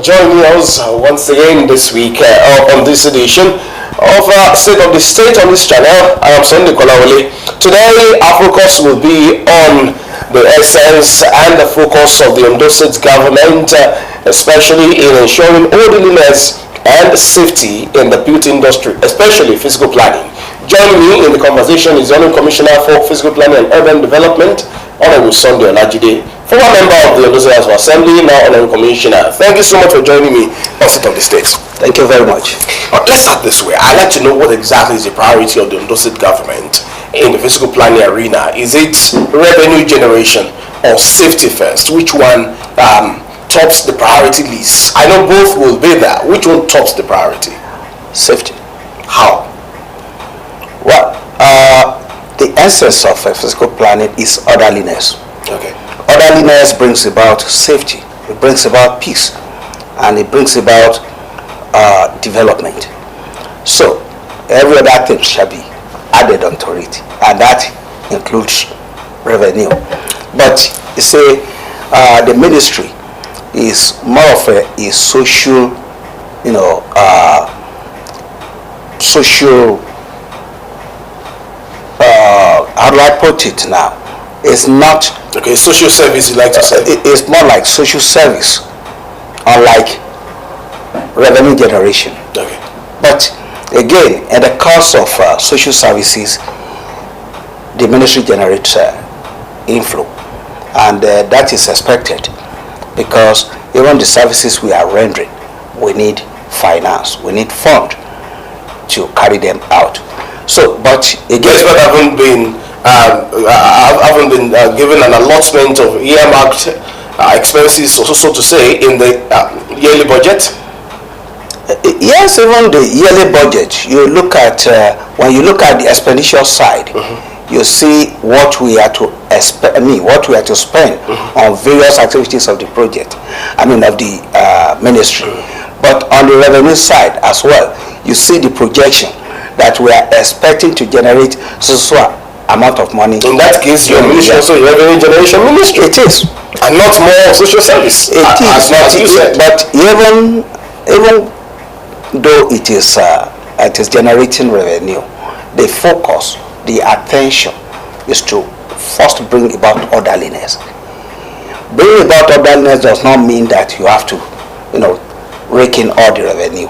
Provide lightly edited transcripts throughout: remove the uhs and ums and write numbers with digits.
joining us once again this week on this edition of State of the State on this channel. I am Sunday Kolawole. Today our focus will be on the essence and the focus of the Ondo State government, especially in ensuring orderliness and safety in the beauty industry, especially physical planning. Joining me in the conversation is the Honorable Commissioner for Physical Planning and Urban Development, Honorable Sunday Olajide, former member of the Ondo State House of Assembly, now Honorable Commissioner. Thank you so much for joining me on State of the State. Thank you very much. Let's start this way. I'd like to know what exactly is the priority of the Ondo State government in the physical planning arena. Is it revenue generation or safety first? Which one tops the priority list? I know both will be there. Which one tops the priority? Safety. How? Well, the essence of physical planning is orderliness. Okay. Orderliness brings about safety, it brings about peace, and it brings about development. So, every other thing shall be added onto it, and that includes revenue. But you see, the ministry is more of a social, social. How do I put it now? It's not. Okay, social service, you like to say? It's more like social service, unlike revenue generation. Okay. But again, in the course of social services, the ministry generates inflow, and that is expected because even the services we are rendering, we need finance, we need fund to carry them out. So, but again, yes, but haven't been given an allotment of earmarked expenses, so to say, in the yearly budget. Yes, even the yearly budget. You look at when you look at the expenditure side, you see what we are to what we are to spend on various activities of the project. Of the ministry. But on the revenue side as well, you see the projection that we are expecting to generate so amount of money. In that case, your ministry also a revenue generation ministry. It is, and not more social service. It is, as you said. But even though it is generating revenue, the focus, the attention is to first bring about orderliness. Bringing about orderliness does not mean that you have to, rake in all the revenue.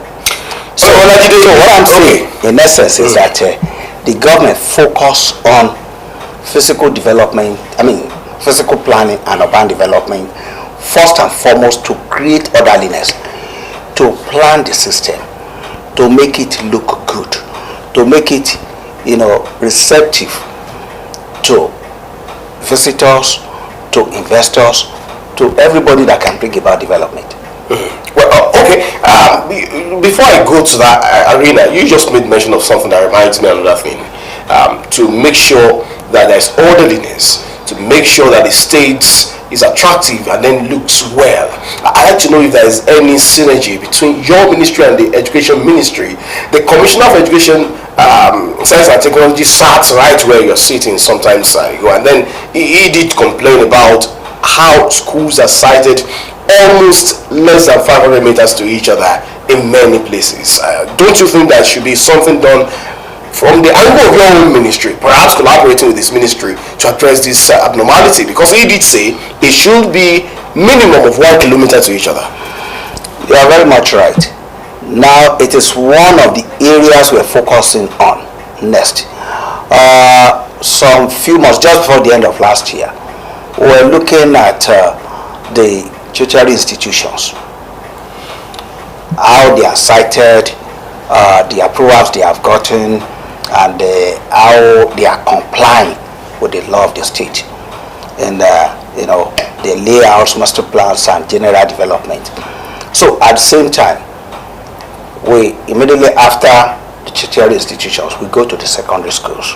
So what I'm saying, in essence, is that the government focus on physical development, physical planning and urban development, first and foremost to create orderliness, to plan the system, to make it look good, to make it, receptive to visitors, to investors, to everybody that can bring about development. Well, okay. Before I go to that arena, you just made mention of something that reminds me of another thing. To make sure that there's orderliness, to make sure that the state is attractive and then looks well. I'd like to know if there is any synergy between your ministry and the education ministry. The Commissioner of Education, Science and Technology sat right where you're sitting sometimes ago, and then he did complain about how schools are sited almost less than 500 meters to each other in many places. Don't you think that should be something done from the angle of your own ministry, perhaps collaborating with this ministry to address this abnormality? Because he did say it should be minimum of 1 kilometer to each other. You are very much right. Now it is one of the areas we're focusing on next. Some few months, just before the end of last year, we're looking at the tertiary institutions, how they are cited, the approvals they have gotten, and how they are complying with the law of the state, and the layouts, master plans, and general development. So at the same time, we immediately after the tertiary institutions, we go to the secondary schools,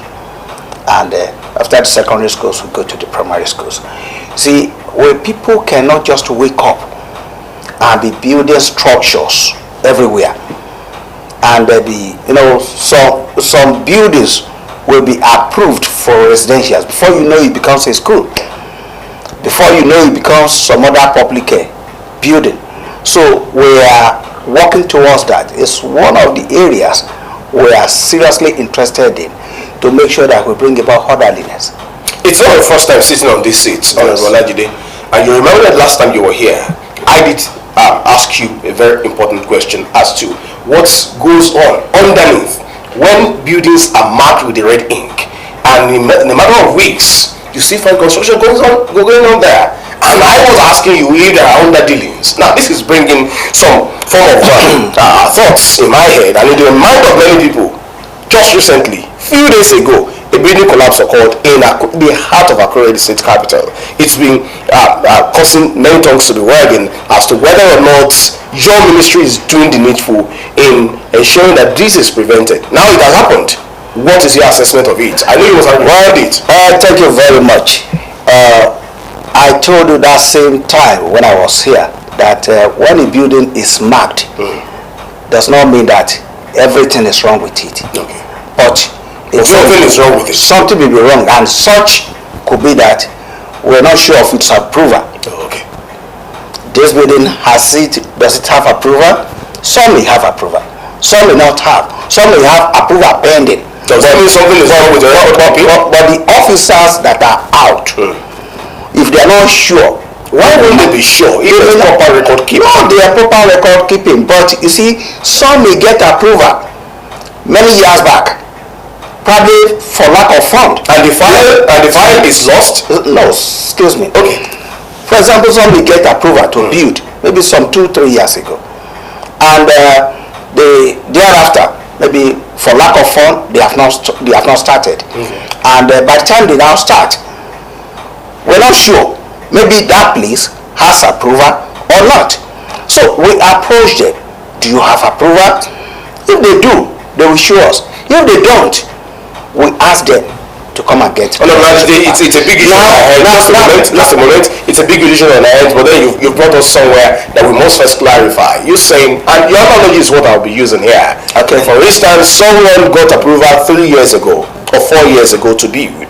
and after the secondary schools, we go to the primary schools. See, where people cannot just wake up and be building structures everywhere, and there be, some buildings will be approved for residentials. Before you know, it becomes a school. Before you know, it becomes some other public building. So we are working towards that. It's one of the areas we are seriously interested in to make sure that we bring about orderliness. It's not the first time sitting on this seat, Honorable Olajide, and you remember that last time you were here, I did ask you a very important question as to what goes on underneath when buildings are marked with the red ink, and in a matter of weeks, you see fine construction going on there. And I was asking you if there are underdealings. Now, this is bringing some form of thoughts in my head and in the mind of many people. Just recently, few days ago, a building collapse occurred in the heart of Akure, the state capital. It's been causing many tongues to be wagging as to whether or not your ministry is doing the needful in ensuring that this is prevented. Now it has happened. What is your assessment of it? I know you must have heard it. Thank you very much. I told you that same time when I was here that when a building is marked, does not mean that everything is wrong with it. Okay. But something is wrong with it. Something may be wrong, and such could be that we're not sure of its approval. Okay. This building does it have approval? Some may have approval. Some may not have. Some may have approval pending. Does that mean something is wrong with the record copy? But the officers that are out, if they are not sure, why won't they be sure if there's proper record keeping? No, they are proper record keeping. But you see, some may get approval many years back, probably for lack of fund. And the file is lost? No, excuse me. Okay. For example, some may get approval to build, maybe some 2-3 years ago, and they thereafter, maybe for lack of fund, they have not started. And by the time they now start, we're not sure. Maybe that place has approval or not. So we approach them. Do you have approval? If they do, they will show us. If they don't, we ask them to come and get. Oh, no, it's a big issue. Just a moment. It's a big issue on our hands, but then you brought us somewhere that we must first clarify. You're saying, and your analogy is what I'll be using here. Okay. For instance, someone got approval 3 years ago or 4 years ago to build.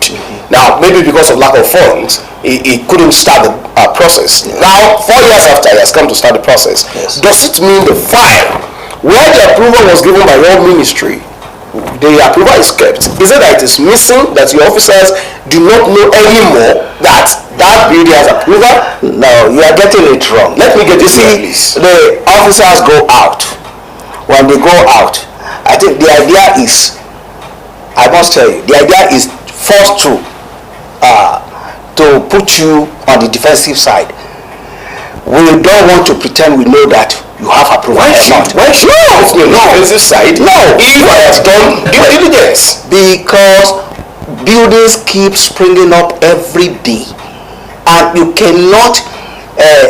Now, maybe because of lack of funds, he couldn't start the process. Now, 4 years after, he has come to start the process. Yes. Does it mean the file where the approval was given by your ministry, the approval is kept? Is it that it is missing, that your officers do not know anymore that building has approval? No, you are getting it wrong. Let me get this here, please. The officers go out. When they go out, I think the idea is, I must tell you, the idea is forced to put you on the defensive side. We don't want to pretend we know that you have approval. Why should you on the defensive side? No. If I have done due diligence. Because buildings keep springing up every day, and you cannot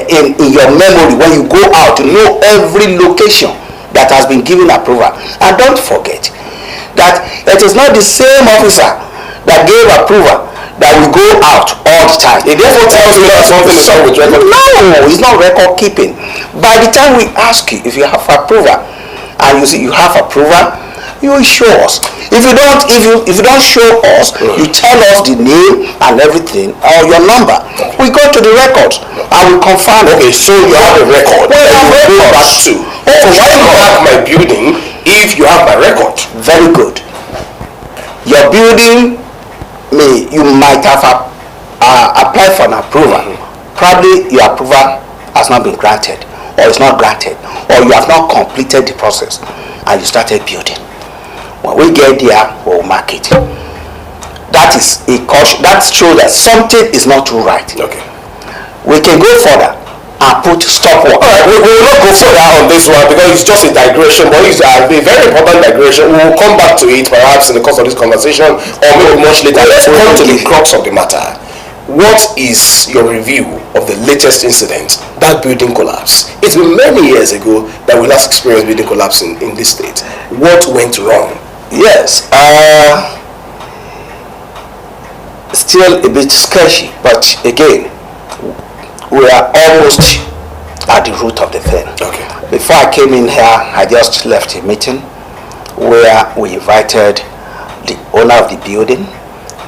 in your memory when you go out to know every location that has been given approval. And don't forget that it is not the same officer that gave approval that will go out all the time. It therefore tells me that something is wrong with record. No, it's not record keeping. By the time we ask you if you have approval, and you see you have approval, you will show us. If you don't show us, you tell us the name and everything or your number. We go to the records and we confirm. Okay, so you have a record. We have records. So why do you have my building if you have my record? Very good. Your building, you might have applied for an approval. Probably your approval has not been granted, or it's not granted, or you have not completed the process and you started building. When we get there, we'll mark it. That is a caution. That shows that something is not too right. Okay. We can go further and put stop work. All right, we will not go further on this one because it's just a digression, but it's a very important digression. We will come back to it perhaps in the course of this conversation, or maybe much later. Let's come to the crux of the matter. What is your review of the latest incident, that building collapse? It's been many years ago that we last experienced building collapse in this state. What went wrong? Yes, still a bit sketchy, but again, we are almost at the root of the thing. Okay. Before I came in here, I just left a meeting where we invited the owner of the building,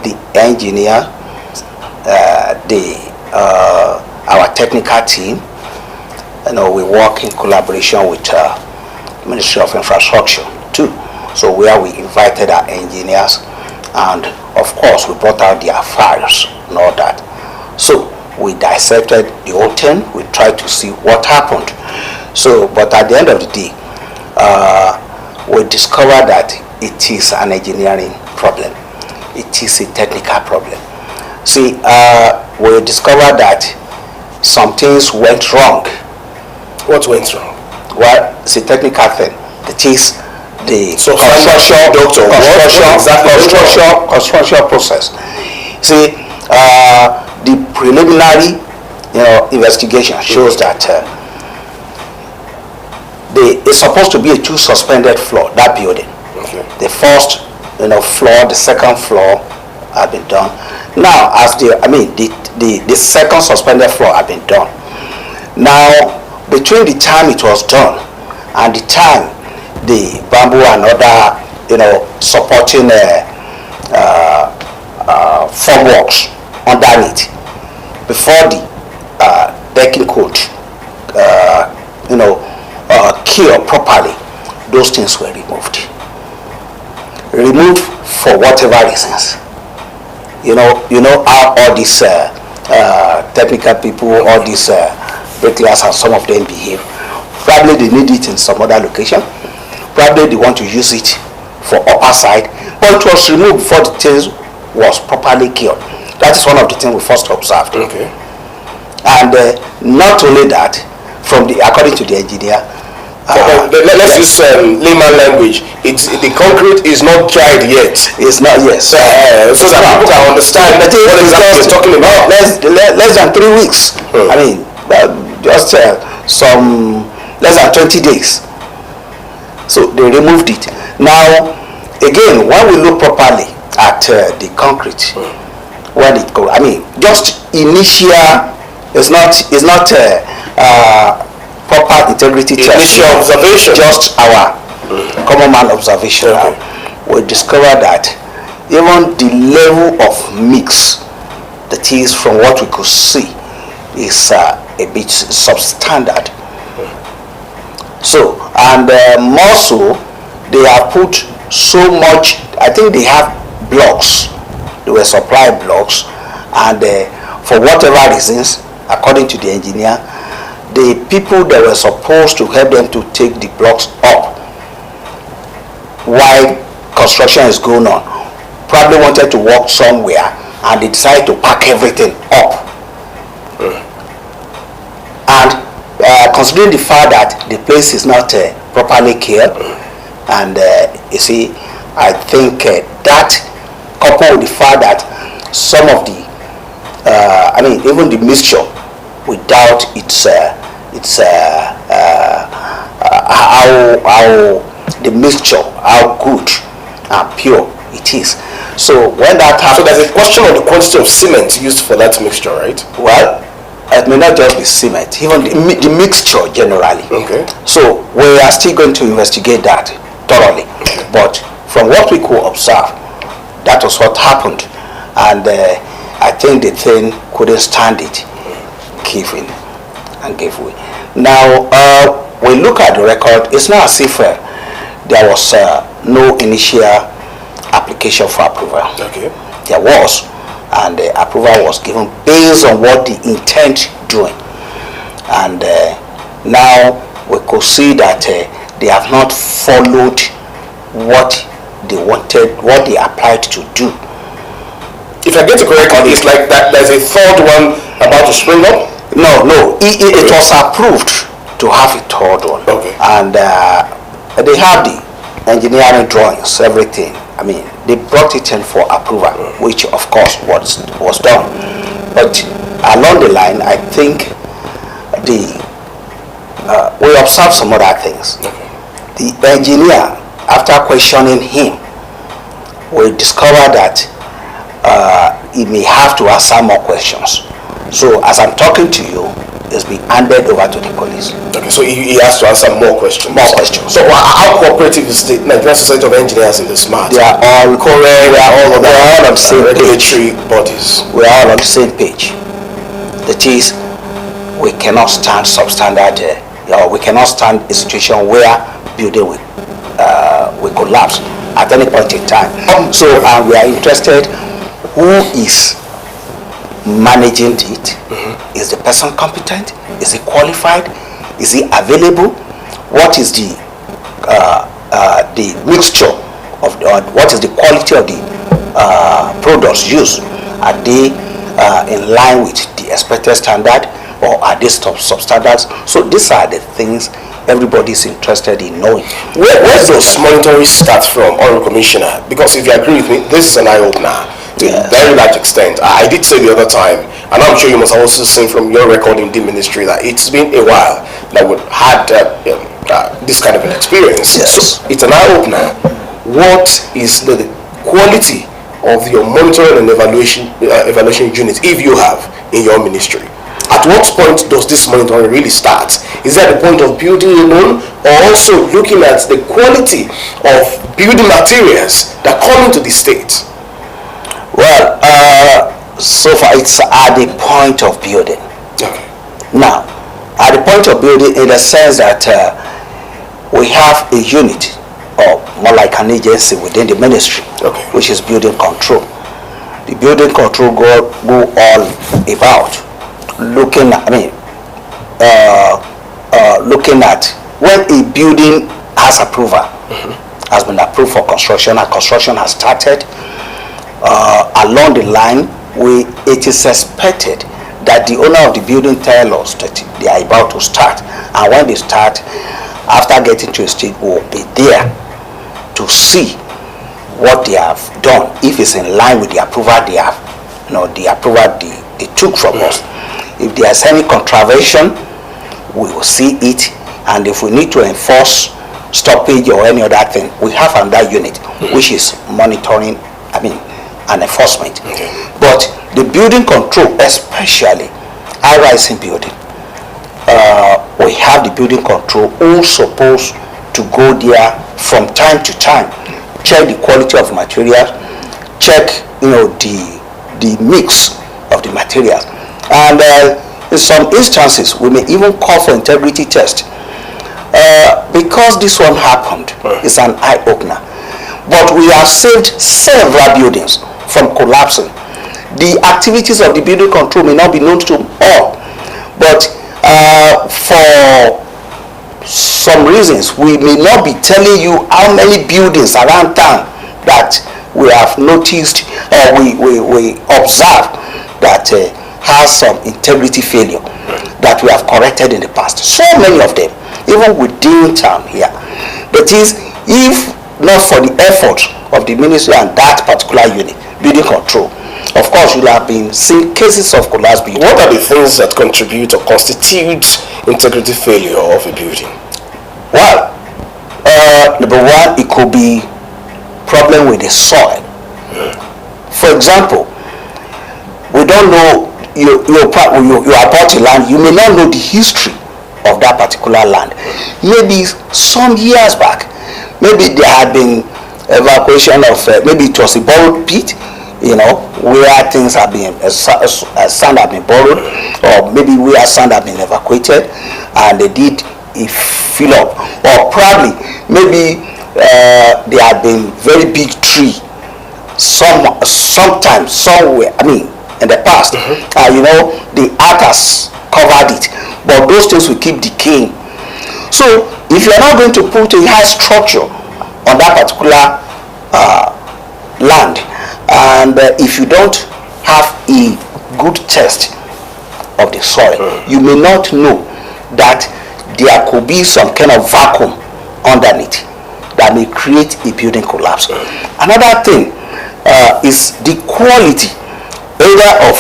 the engineer, our technical team, we work in collaboration with Ministry of Infrastructure too. So where we invited our engineers, and of course we brought out their files and all that. So we dissected the whole thing. We tried to see what happened. So, but at the end of the day, we discovered that it is an engineering problem. It is a technical problem. See, we discovered that some things went wrong. What went wrong? Well, it's a technical thing. It is the construction process. See, the preliminary, investigation shows that it's supposed to be a 2 suspended floor, that building. Okay. The first, floor, the second floor have been done. Now, as the second suspended floor have been done. Now, between the time it was done and the time the bamboo and other, supporting formworks underneath, before the decking could, cure properly, those things were removed. Removed for whatever reasons. You know how all these technical people, all these bricklayers, and some of them behave. Probably they need it in some other location. Probably they want to use it for upper side, but it was removed before the things was properly cured. That is one of the things we first observed. Okay. And not only that, according to the engineer, let's use layman language. The concrete is not dried yet. It's not yet. So that people can understand what exactly you're talking about. Less than 3 weeks. I mean, just some less than 20 days. So they removed it. Now, again, when we look properly at the concrete, when it goes, just initial, it's not proper integrity test. Initial observation. Just our common man observation. Okay. We discovered that even the level of mix, that is from what we could see, is a bit substandard. So, and more so, they have put so much, I think they have blocks, they were supply blocks, and for whatever reasons, according to the engineer, the people that were supposed to help them to take the blocks up while construction is going on probably wanted to walk somewhere, and they decided to pack everything up. And considering the fact that the place is not properly cared, and you see, I think that coupled with the fact that some of the even the mixture, without how the mixture, how good and pure it is. So when that happens, so there's a question of the quantity of cement used for that mixture, right? Well, it may not just be cement, even the mixture generally. Okay. So we are still going to investigate that thoroughly. Okay. But from what we could observe, that was what happened, and I think the thing couldn't stand it, gave in and gave way. Now we look at the record. It's not as if there was no initial application for approval. Okay. There was, and the approval was given based on what the intent doing. And now we could see that they have not followed what they wanted, what they applied to do. If I get it correctly, it's like that there's a third one about to spring up? No, it was approved to have a third one. Okay. And they have the engineering drawings, everything. They brought it in for approval, which of course was done. But along the line, I think we observed some other things. Okay. The engineer, after questioning him, we discovered that he may have to answer more questions. So as I'm talking to you, it's been handed over to the police. Okay, so he has to answer more questions. More questions. So how cooperative is the Nigerian Society of Engineers in this matter? They are all correct. We are all on the same regulatory bodies. We are all on the same page. That is, we cannot stand substandard, or we cannot stand a situation where building will collapse at any point in time. So we are interested who is managing it. Is the person competent? Is he qualified? Is he available? What is the mixture of what is the quality of the products used? Are they in line with the expected standard, or are they substandards? So these are the things everybody is interested in knowing. Where does monitoring start from, Honorable Commissioner? Because if you agree with me, this is an eye-opener to a very large extent. I did say the other time, and I'm sure you must have also seen from your record in the ministry, that it's been a while that we've had this kind of an experience. Yes. So it's an eye-opener. What is the quality of your monitoring and evaluation unit, if you have, in your ministry? At what point does this monitoring really start? Is that the point of building alone, or also looking at the quality of building materials that come into the state? Well, so far it's at the point of building. Okay. Now, at the point of building, in the sense that we have a unit, or more like an agency within the ministry, okay, which is building control. The building control go all about looking at, looking at when a building has approval, has been approved for construction, and construction has started. Along the line, it is expected that the owner of the building tell us that they are about to start, and when they start, after getting to a stage, we'll be there to see what they have done, if it's in line with the approval they have, the approval they took from us. If there's any contravention, we will see it, and if we need to enforce stoppage or any other thing, we have another unit which is monitoring, and enforcement. Okay. But the building control, especially high-rising building, we have the building control who supposed to go there from time to time, check the quality of materials, check the mix of the materials, and in some instances we may even call for integrity test. Because this one happened, it's an eye-opener. But we have saved several buildings from collapsing. The activities of the building control may not be known to all, but for some reasons we may not be telling you how many buildings around town that we have noticed, or we observe that has some integrity failure that we have corrected in the past. So many of them, even within town here. That is, if not for the effort of the ministry and that particular unit, building control, of course you'll have been seeing cases of collapse building. What are the things that contribute or constitute integrity failure of a building? Well, number one, it could be problem with the soil. For example, we don't know, you are bought a land, you may not know the history of that particular land. Maybe some years back, maybe there had been evacuation of, maybe it was a borrowed pit, where things have been, sand have been borrowed, or maybe where sand have been evacuated, and they did a fill up, or probably maybe there had been very big tree, sometimes, somewhere, in the past, the earth has covered it, but those things will keep decaying. So if you are not going to put a high structure on that particular land, and if you don't have a good test of the soil, you may not know that there could be some kind of vacuum underneath that may create a building collapse. Another thing is the quality either of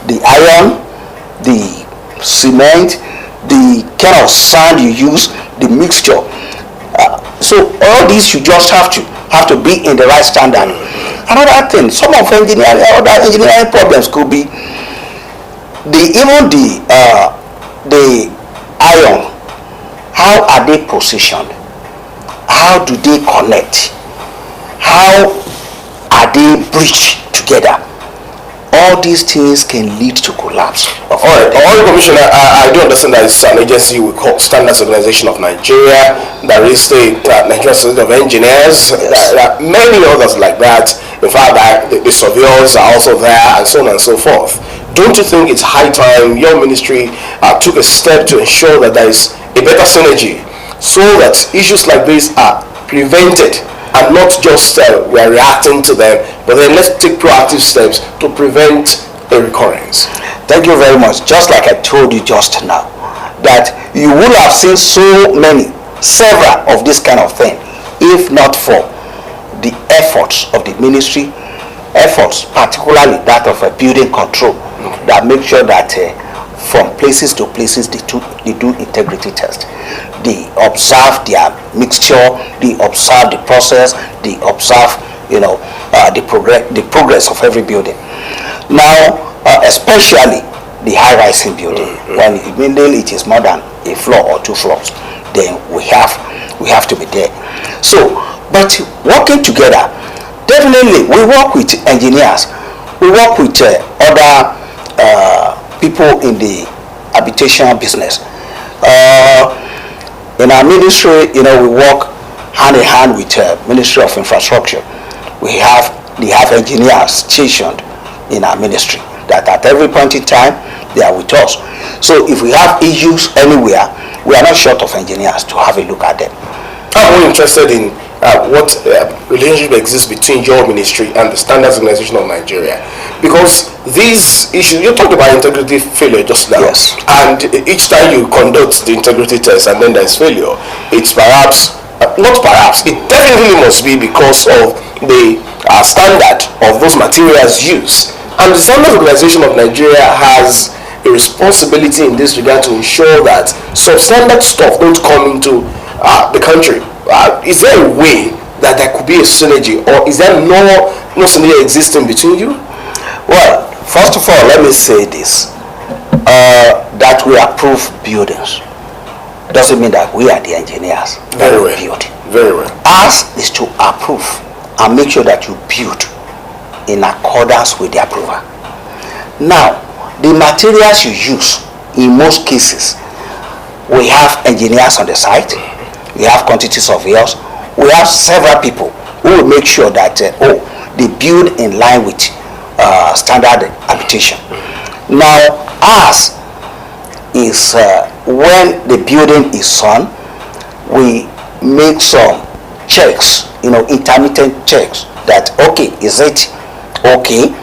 the iron, the cement, the kind of sand you use, the mixture. So all these you just have to be in the right standard. Another thing, some of other engineering problems could be the iron. How are they positioned? How do they connect? How are they bridged together? all these things can lead to collapse. All right, Commissioner, I do understand that it's an agency we call Standards Organization of Nigeria. There is the Nigerian Society of Engineers. Yes. There are many others like that. In fact, the surveyors are also there, and so on and so forth. Don't you think it's high time your ministry took a step to ensure that there is a better synergy so that issues like this are prevented and not just we are reacting to them, but then let's take proactive steps to prevent a recurrence? Thank you very much. Just like I told you just now, that you would have seen several of this kind of thing, if not for the efforts of the ministry, efforts particularly that of a building control, that make sure that from places to places they do integrity test. They observe their mixture, they observe the process, they observe the progress of every building. Now, especially the high-rising building, when immediately it is more than a floor or 2 floors, then we have to be there. So, but working together, definitely we work with engineers, we work with other people in the habitation business. In our ministry, we work hand in hand with Ministry of Infrastructure. They have engineers stationed in our ministry that at every point in time they are with us. So if we have issues anywhere, we are not short of engineers to have a look at them. I'm more interested in what relationship exists between your ministry and the Standards Organization of Nigeria, because these issues, you talked about integrity failure just now. Yes. And each time you conduct the integrity test and then there's failure, it's it definitely must be because of the standard of those materials used. And the Standards Organization of Nigeria has a responsibility in this regard to ensure that substandard stuff don't come into the country. Is there a way that there could be a synergy, or is there no synergy existing between you? Well, first of all, let me say this, that we approve buildings doesn't mean that we are the engineers that Very well. build. Very well. Ours is to approve and make sure that you build in accordance with the approval. Now, the materials you use, in most cases, we have engineers on the site, we have quantity surveyors, we have several people who will make sure that they build in line with standard habitation. Now, ours is when the building is on, we make some checks, intermittent checks, that is it okay?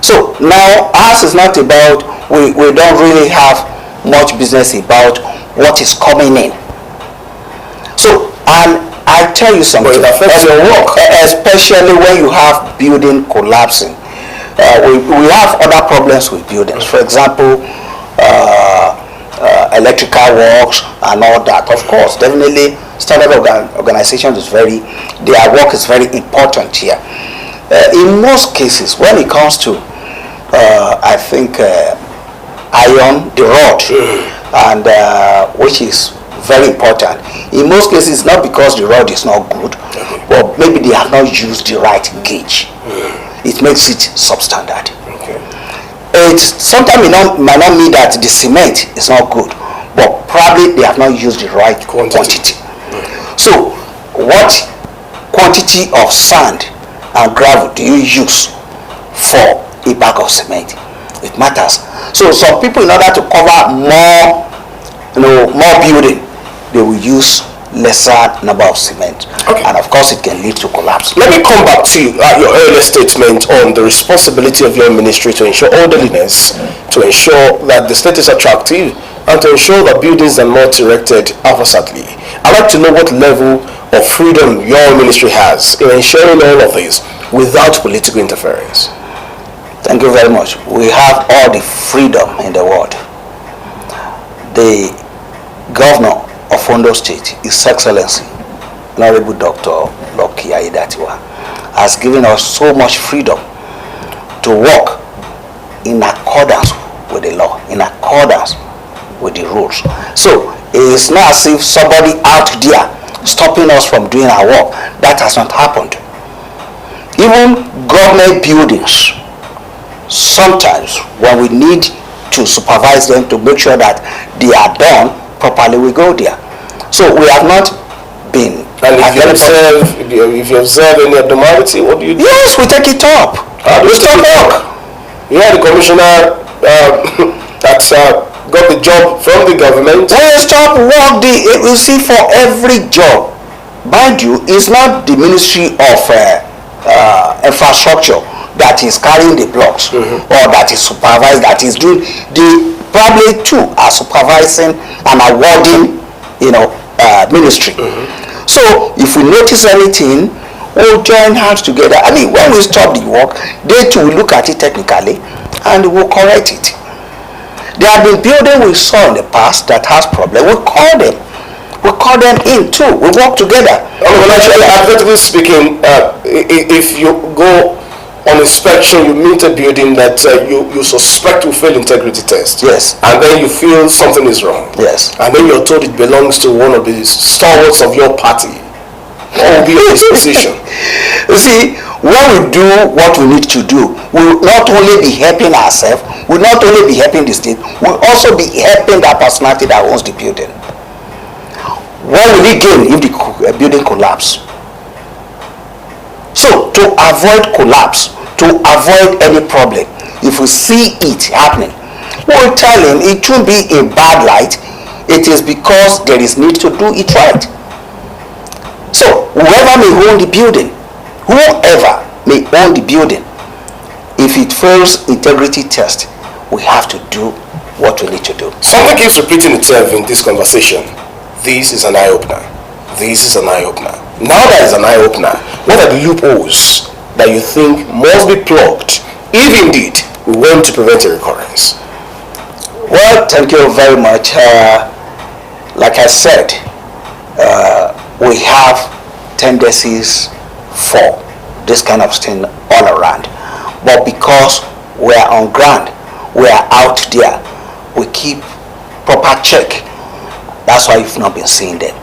So now ours is not about, we don't really have much business about what is coming in. So, and I tell you something, But it affects your work, especially when you have building collapsing. We have other problems with buildings. For example, electrical works and all that. Of course, definitely standard organization their work is very important here. In most cases, when it comes to, I think, iron, the rod, and which is very important. In most cases, it's not because the rod is not good, but maybe they have not used the right gauge. It makes it substandard. It sometimes might not mean that the cement is not good, but probably they have not used the right quantity. So, what quantity of sand and gravel do you use for a bag of cement? It matters. So some people, in order to cover more building, they will use lesser number of cement, and of course it can lead to collapse. Let me come back to your earlier statement on the responsibility of your ministry to ensure orderliness, to ensure that the state is attractive, and to ensure that buildings are not erected haphazardly. I'd like to know what level of freedom your ministry has in ensuring all of this without political interference. Thank you very much. We have all the freedom in the world. The governor of Ondo State, His Excellency, Honorable Dr. Lucky Aiyedatiwa, has given us so much freedom to work in accordance with the law, in accordance with the rules. So it's not as if somebody out there stopping us from doing our work. That has not happened. Even government buildings, sometimes when we need to supervise them to make sure that they are done properly, we go there. So we have not been. And if you observe any abnormality, what do you do? Yes, we take it up. We stop work. Yeah, the commissioner that got the job from the government. We stop work. You see, for every job, mind you, it's not the Ministry of Infrastructure that is carrying the blocks, or that is supervised, that is doing. The probably two are supervising and awarding, ministry. So if we notice anything, we'll join hands together. I mean, when we stop the work, they too will look at it technically and we'll correct it. There have been buildings we saw in the past that has problems. We call them. We call them in too. We work together. Well, actually, hypothetically speaking, if you go on inspection, you meet a building that you suspect will fail integrity test. Yes. And then you feel something is wrong. Yes. And then you're told it belongs to one of the stalwarts of your party. What will be your disposition? You see, when we do what we need to do, we'll not only be helping ourselves, we'll not only be helping the state, we'll also be helping that personality that owns the building. What will we gain if the building collapse? So to avoid collapse, to avoid any problem, if we see it happening, we'll tell him it won't be a bad light. It is because there is need to do it right. So whoever may own the building, if it fails integrity test, we have to do what we need to do. Something keeps repeating itself in this conversation. This is an eye-opener. This is an eye-opener. Now that is an eye-opener, what are the loopholes that you think must be plugged if indeed we want to prevent a recurrence? Well, thank you very much. Like I said, we have tendencies for this kind of thing all around. But because we are on ground, we are out there, we keep proper check. That's why you've not been seeing them.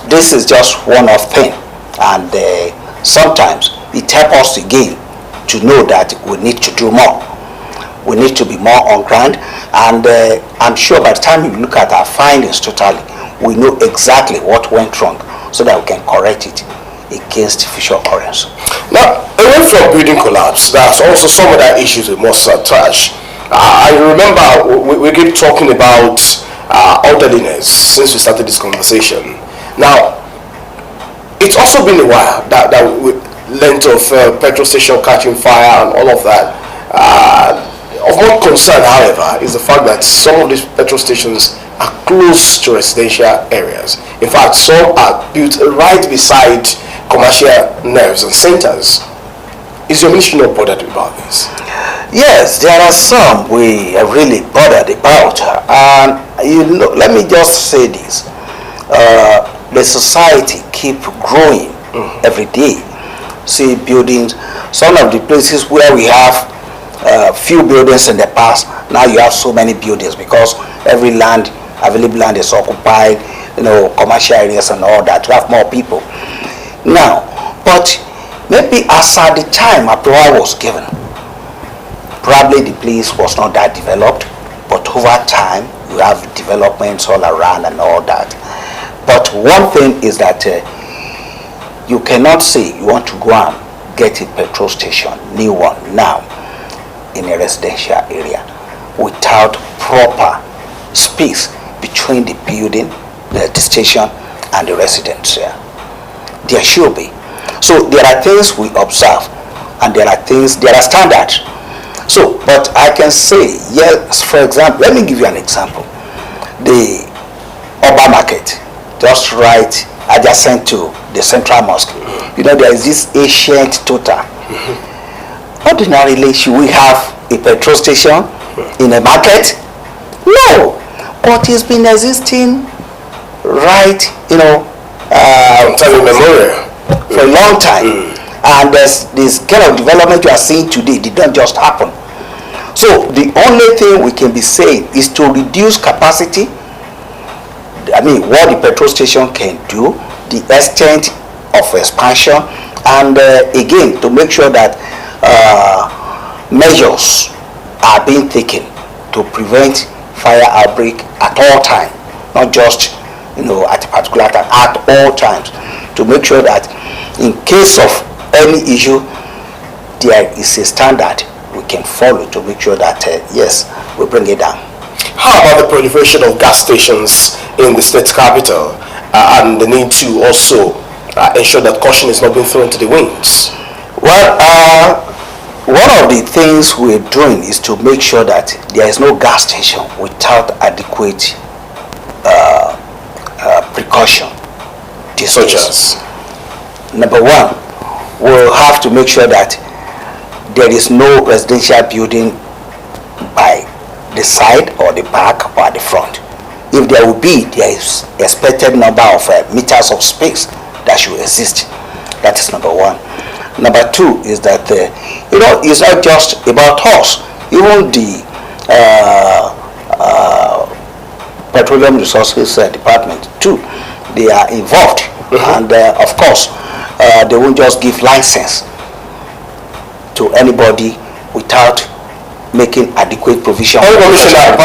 This is just one-off thing, and sometimes it helps us again to know that we need to do more. We need to be more on ground, and I'm sure by the time you look at our findings totally, we know exactly what went wrong so that we can correct it against future occurrence. Now, away from building collapse, there's also some other issues we must touch. I remember we keep talking about orderliness since we started this conversation. Now, it's also been a while that we length of petrol station catching fire and all of that. Of more concern, however, is the fact that some of these petrol stations are close to residential areas. In fact, some are built right beside commercial nerves and centers. Is your ministry not bothered about this? Yes, there are some we are really bothered about. And let me just say this. The society keep growing every day. See buildings, some of the places where we have few buildings in the past, now you have so many buildings because every available land is occupied, commercial areas and all that, to have more people. Now, but maybe as at the time approval was given, probably the place was not that developed, but over time you have developments all around and all that. But one thing is that you cannot say you want to go and get a petrol station, new one now, in a residential area without proper space between the building, the station, and the residents here. There should be. So there are things we observe, and there are standards. So, but I can say, yes, for example, let me give you an example. The Oba Market, just right adjacent to the Central Mosque. There is this ancient total. Ordinarily, should we have a petrol station in a market? No, but it's been existing right, time immemorial, for a long time. And this kind of development you are seeing today did not just happen. So the only thing we can be saying is to reduce capacity. I mean, what the petrol station can do, the extent of expansion, and again to make sure that measures are being taken to prevent fire outbreak at all times, not just at a particular time, at all times, to make sure that in case of any issue there is a standard we can follow to make sure that yes, we bring it down. How about the proliferation of gas stations in the state capital and the need to also ensure that caution is not being thrown to the winds? Well, one of the things we're doing is to make sure that there is no gas station without adequate precaution. Such as? Number one, we'll have to make sure that there is no residential building by the side or the back or at the front. If there will be, there is expected number of meters of space that should exist. That is number one. Number two is that it's not just about us. Even the Petroleum Resources Department too, they are involved. And of course, they won't just give license to anybody without making adequate provision. Commissioner,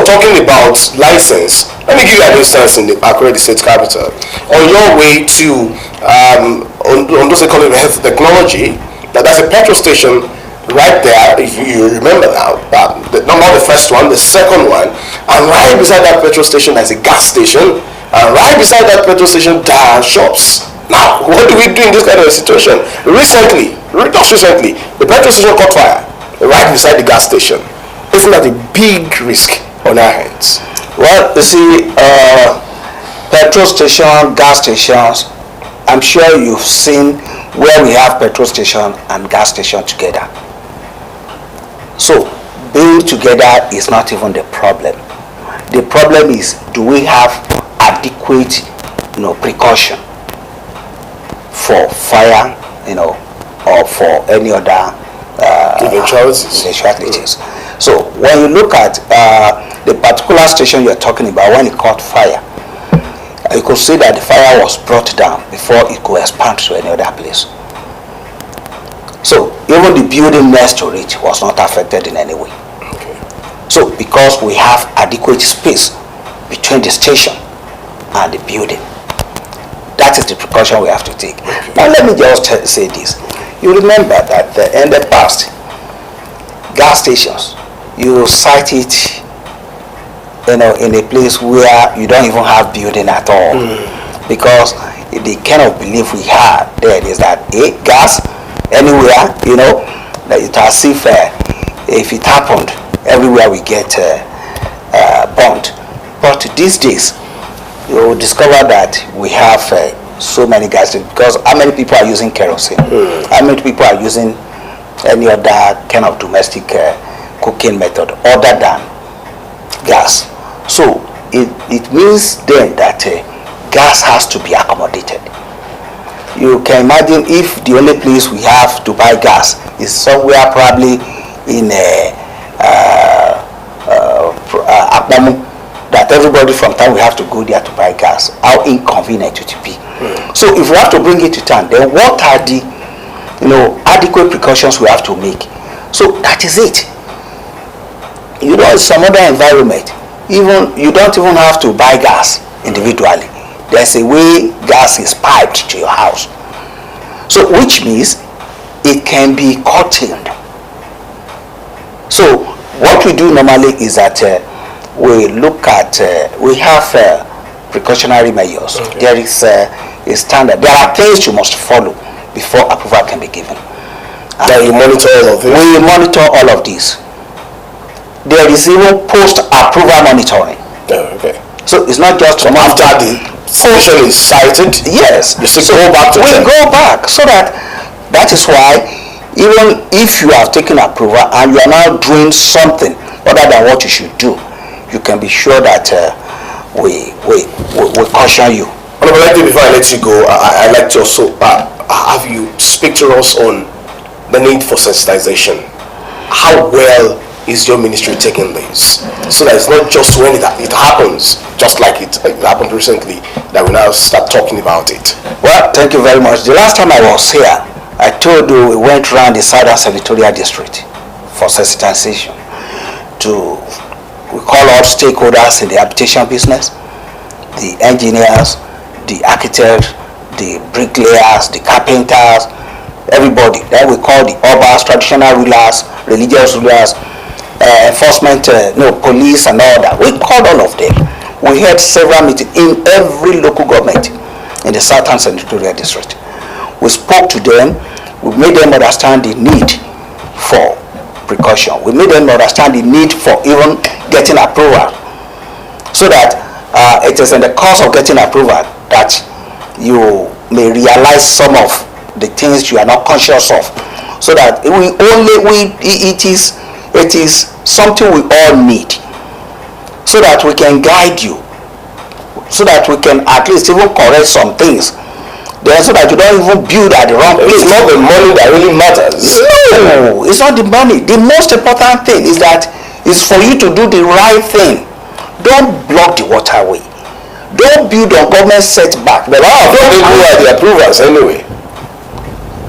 talking about license, let me give you an instance in the Accra, the state capital. On your way to on those economic health technology, there's a petrol station right there, if you remember now, not the first one, the second one, and right beside that petrol station there's a gas station, and right beside that petrol station there are shops. Now, what do we do in this kind of a situation? Just recently, the petrol station caught fire right beside the gas station. Isn't that a big risk on our hands? Well, you see, petrol station, gas stations, I'm sure you've seen where we have petrol station and gas station together. So, being together is not even the problem. The problem is, do we have adequate, precaution for fire, or for any other eventualities. So when you look at the particular station you're talking about, when it caught fire, you could see that the fire was brought down before it could expand to any other place. So even the building next to it was not affected in any way. Okay. So because we have adequate space between the station and the building, that is the precaution we have to take. Okay. Now let me just say this. You remember that in the past, gas stations, you cite it in a place where you don't even have building at all. Because the kind of belief we had there is that gas anywhere, that it's as if it happened, everywhere we get burnt. But these days, you will discover that we have so many gas stations, because how many people are using kerosene? How many people are using any other kind of domestic cooking method other than gas? So it means then that gas has to be accommodated. You can imagine if the only place we have to buy gas is somewhere probably in Akbamu, that everybody from town will have to go there to buy gas. How inconvenient it will be. So if we have to bring it to town, then what are the adequate precautions we have to make? So that is it. In some other environment, even you don't even have to buy gas individually. There's a way gas is piped to your house. So which means it can be curtailed. So what we do normally is that we look at, we have precautionary measures. Okay. There is a standard. There are things you must follow before approval can be given. Now you monitor all of this? We monitor all of this. There is even post-approval monitoring. Oh, okay. So it's not just after the station is cited. Yes. You still go back to we go back, so that is why even if you have taken approval and you are now doing something other than what you should do, you can be sure that we caution you. Before I let you go, I'd like to also have you speak to us on the need for sensitization. How well is your ministry taking this? So that it's not just when it happens, just like it happened recently, that we now start talking about it. Well, thank you very much. The last time I was here, I told you we went around the Southern Senatorial District for sensitization. We call all stakeholders in the habitation business, the engineers, the architects, the bricklayers, the carpenters, everybody. That we call the urbans, traditional rulers, religious rulers, enforcement, police and all that. We called all of them. We had several meetings in every local government in the Southern Senatorial District. We spoke to them. We made them understand the need for precaution. We made them understand the need for even getting approval, so that it is in the course of getting approval that you may realize some of the things you are not conscious of, so that it is something we all need, so that we can guide you, so that we can at least even correct some things, then so that you don't even build at the wrong place. It's not the money that really matters. No, it's not the money. The most important thing is for you to do the right thing. Don't block the waterway. Don't build on government setback. But how affordable are the approvals anyway?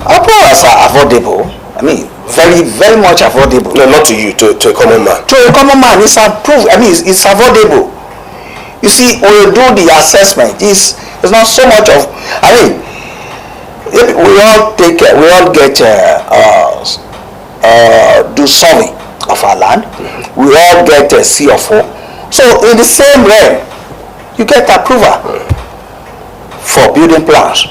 Approvals are affordable. I mean, very, very much affordable. No, not to you, to a common man. To a common man, it's approved. I mean, it's affordable. You see, when you do the assessment, it's not so much of. I mean, we all get do survey of our land. We all get a CFO. So in the same realm, you get approval for building plans.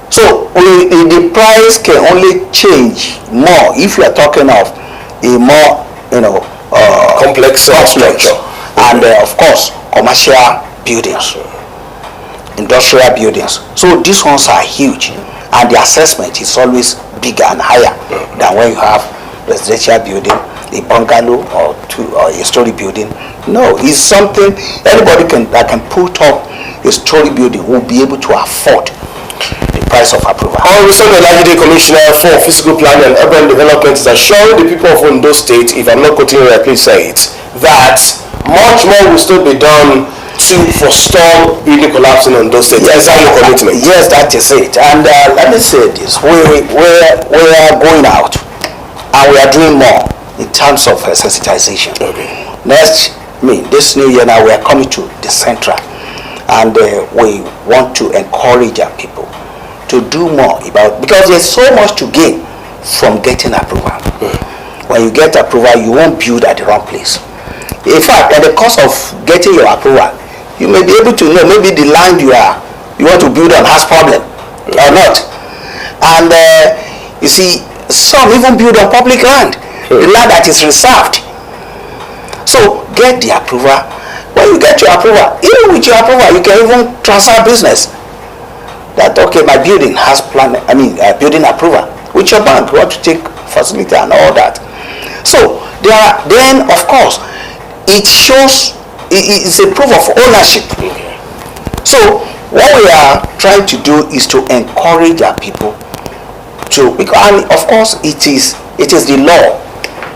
So the price can only change more if you are talking of a more complex structure, and of course commercial buildings, industrial buildings. So these ones are huge, and the assessment is always bigger and higher than when you have residential building, a bungalow or a story building. No, it's something anybody that can put up a story building will be able to afford the price of approval. Osrc Commissioner for Physical Planning and Urban Development is assuring the people of Ondo State, if I'm not quoting right, please say it, that much more will still be done to forestall building collapse in Ondo State. Yes, that's your commitment. Yes, that is it. And let me say this: we are going out, and we are doing more in terms of sensitization. Okay. This new year now we are coming to the central, and we want to encourage our people to do more because there's so much to gain from getting approval. When you get approval, you won't build at the wrong place. In fact, in the course of getting your approval, you may be able to know maybe the land you want to build on has problem or not. And you see, some even build on public land, the land that is reserved. So get the approval. When you get your approval, even with your approval, you can even transfer business. That okay, my building has building approval with your bank. You want to take facility and all that. So then of course it shows it's a proof of ownership. So what we are trying to do is to encourage our people to, and of course it is the law.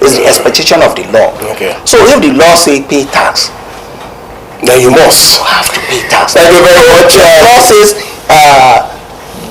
It's the expectation of the law. Okay. So if the law say pay tax, then you must have to pay tax. Thank you very much. The law says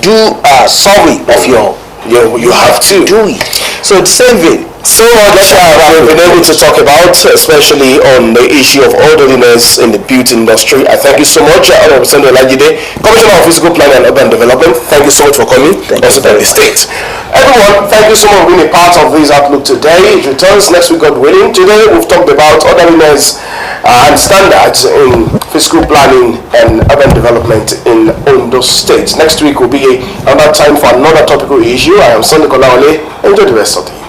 do a survey of you have to do it. So the same way. So much we've been able to talk about, especially on the issue of orderliness in the beauty industry. I thank you so much, Honorable Olajide, Commissioner of Physical Planning and Urban Development. Thank you so much for coming. Also thank the state. Everyone, thank you so much for being a part of this Outlook today. It returns next week, God willing. Today we've talked about orderliness and standards in physical planning and urban development in Ondo State. Next week will be another time for another topical issue. I am Sunday Kolawole. Enjoy the rest of the day.